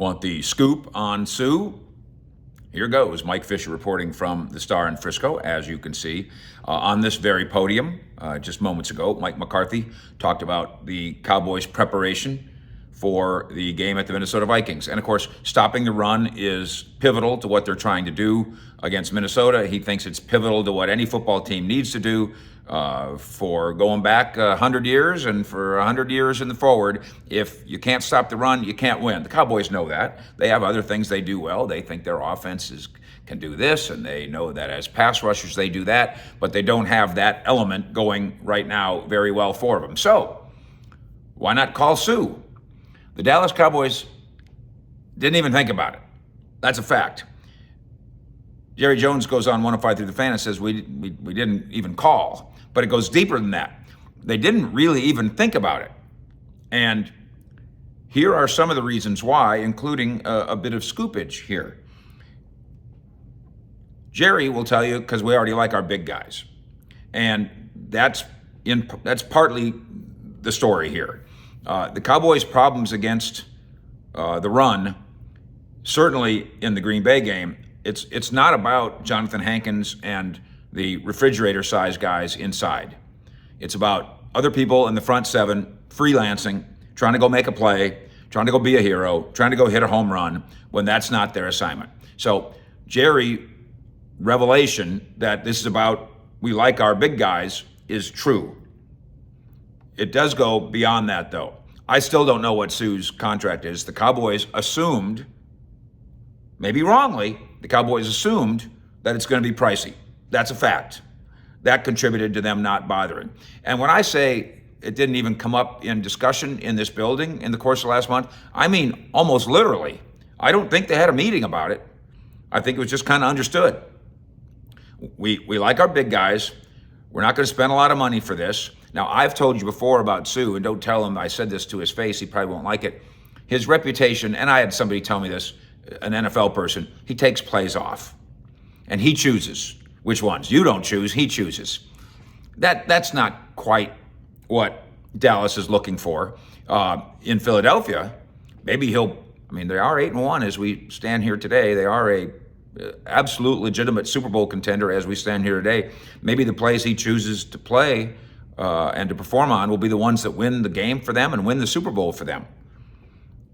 Want the scoop on Suh? Here goes. Mike Fisher reporting from the Star in Frisco. As you can see, on this very podium, just moments ago, Mike McCarthy talked about the Cowboys' preparation for the game at the Minnesota Vikings. And of course, stopping the run is pivotal to what they're trying to do against Minnesota. He thinks it's pivotal to what any football team needs to do for going back 100 years and for 100 years in the forward. If you can't stop the run, you can't win. The Cowboys know that. They have other things they do well. They think their offenses can do this, and they know that as pass rushers they do that, but they don't have that element going right now very well for them. So why not call Suh? The Dallas Cowboys didn't even think about it. That's a fact. Jerry Jones goes on 105 Through the Fan and says we didn't even call. But it goes deeper than that. They didn't really even think about it. And here are some of the reasons why, including a bit of scoopage here. Jerry will tell you, because we already like our big guys. And that's partly the story here. The Cowboys' problems against the run, certainly in the Green Bay game, it's not about Jonathan Hankins and the refrigerator-sized guys inside. It's about other people in the front seven freelancing, trying to go make a play, trying to go be a hero, trying to go hit a home run when that's not their assignment. So Jerry, revelation that this is about we like our big guys is true. It does go beyond that, though. I still don't know what Suh's contract is. The Cowboys assumed, maybe wrongly, the Cowboys assumed that it's going to be pricey. That's a fact. That contributed to them not bothering. And when I say it didn't even come up in discussion in this building in the course of last month, I mean almost literally. I don't think they had a meeting about it. I think it was just kind of understood. We like our big guys. We're not going to spend a lot of money for this. Now, I've told you before about Suh, and don't tell him I said this to his face. He probably won't like it. His reputation, and I had somebody tell me this, an NFL person, he takes plays off. And he chooses which ones. You don't choose, he chooses. That's not quite what Dallas is looking for. In Philadelphia, maybe they are 8-1 as we stand here today. They are a absolute legitimate Super Bowl contender as we stand here today. Maybe the plays he chooses to play and to perform on will be the ones that win the game for them and win the Super Bowl for them.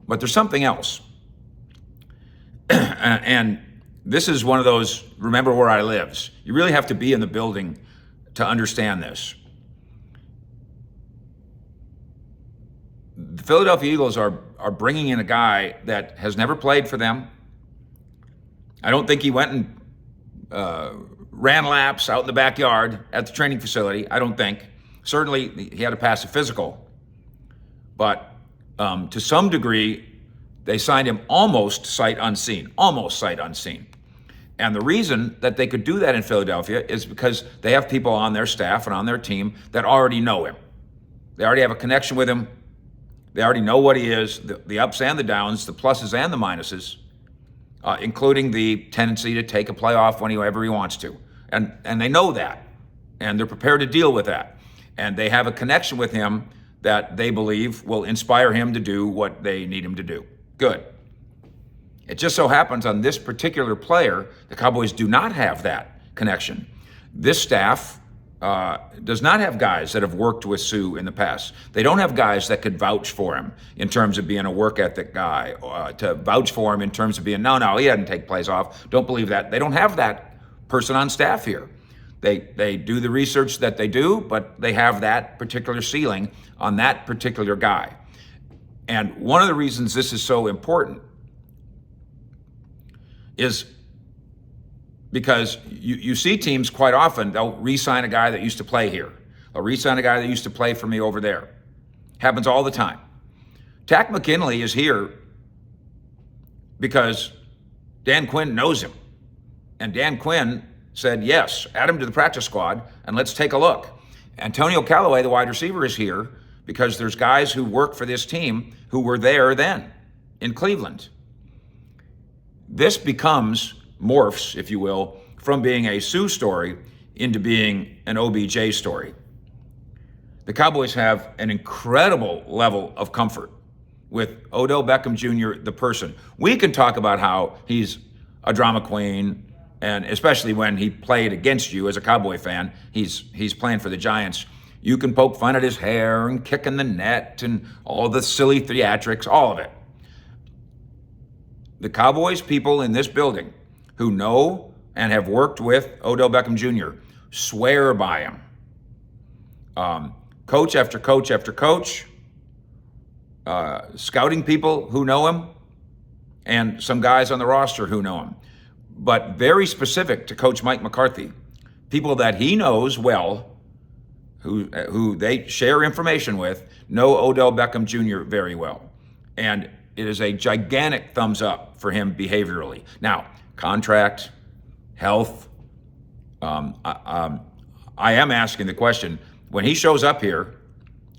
But there's something else. And this is one of those, remember where I lives. You really have to be in the building to understand this. The Philadelphia Eagles are bringing in a guy that has never played for them. I don't think he went and ran laps out in the backyard at the training facility. I don't think. Certainly, he had to pass a physical. But to some degree, they signed him almost sight unseen. Almost sight unseen. And the reason that they could do that in Philadelphia is because they have people on their staff and on their team that already know him. They already have a connection with him. They already know what he is, the ups and the downs, the pluses and the minuses, including the tendency to take a play off whenever he wants to. And they know that, and they're prepared to deal with that. And they have a connection with him that they believe will inspire him to do what they need him to do. Good. It just so happens on this particular player, the Cowboys do not have that connection. This staff does not have guys that have worked with Suh in the past. They don't have guys that could vouch for him in terms of being a work ethic guy, to vouch for him in terms of being, no, he hadn't take plays off. Don't believe that. They don't have that person on staff here. They do the research that they do, but they have that particular ceiling on that particular guy. And one of the reasons this is so important is because you see teams quite often, they'll re-sign a guy that used to play here. They'll re-sign a guy that used to play for me over there. Happens all the time. Takk McKinley is here because Dan Quinn knows him. And Dan Quinn said, yes, add him to the practice squad and let's take a look. Antonio Callaway, the wide receiver, is here because there's guys who work for this team who were there then in Cleveland. This morphs, if you will, from being a Suh story into being an OBJ story. The Cowboys have an incredible level of comfort with Odell Beckham Jr., the person. We can talk about how he's a drama queen, and especially when he played against you as a Cowboy fan, he's playing for the Giants. You can poke fun at his hair and kicking the net and all the silly theatrics, all of it. The Cowboys people in this building who know and have worked with Odell Beckham Jr. swear by him. Coach after coach after coach, scouting people who know him, and some guys on the roster who know him. But very specific to Coach Mike McCarthy, people that he knows well, who they share information with, know Odell Beckham Jr. very well. And it is a gigantic thumbs up for him behaviorally. Now, contract, health, I am asking the question, when he shows up here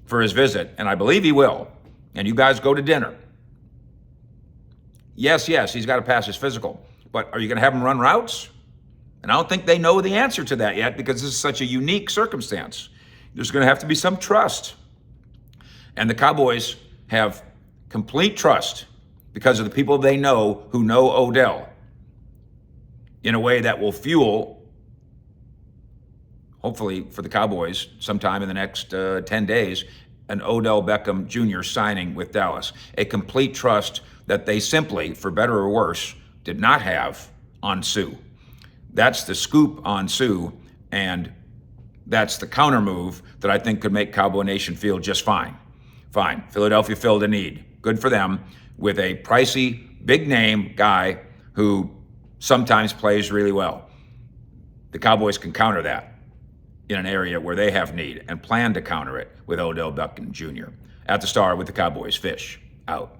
for his visit, and I believe he will, and you guys go to dinner, yes, he's got to pass his physical, but are you going to have him run routes? And I don't think they know the answer to that yet because this is such a unique circumstance. There's going to have to be some trust. And the Cowboys have complete trust because of the people they know who know Odell in a way that will fuel, hopefully for the Cowboys sometime in the next 10 days, an Odell Beckham Jr. signing with Dallas. A complete trust that they simply, for better or worse, did not have on Suh. That's the scoop on Suh, and that's the counter move that I think could make Cowboy Nation feel just fine. Fine. Philadelphia filled a need. Good for them with a pricey, big name guy who sometimes plays really well. The Cowboys can counter that in an area where they have need and plan to counter it with Odell Beckham Jr. At the Star with the Cowboys. Fish out.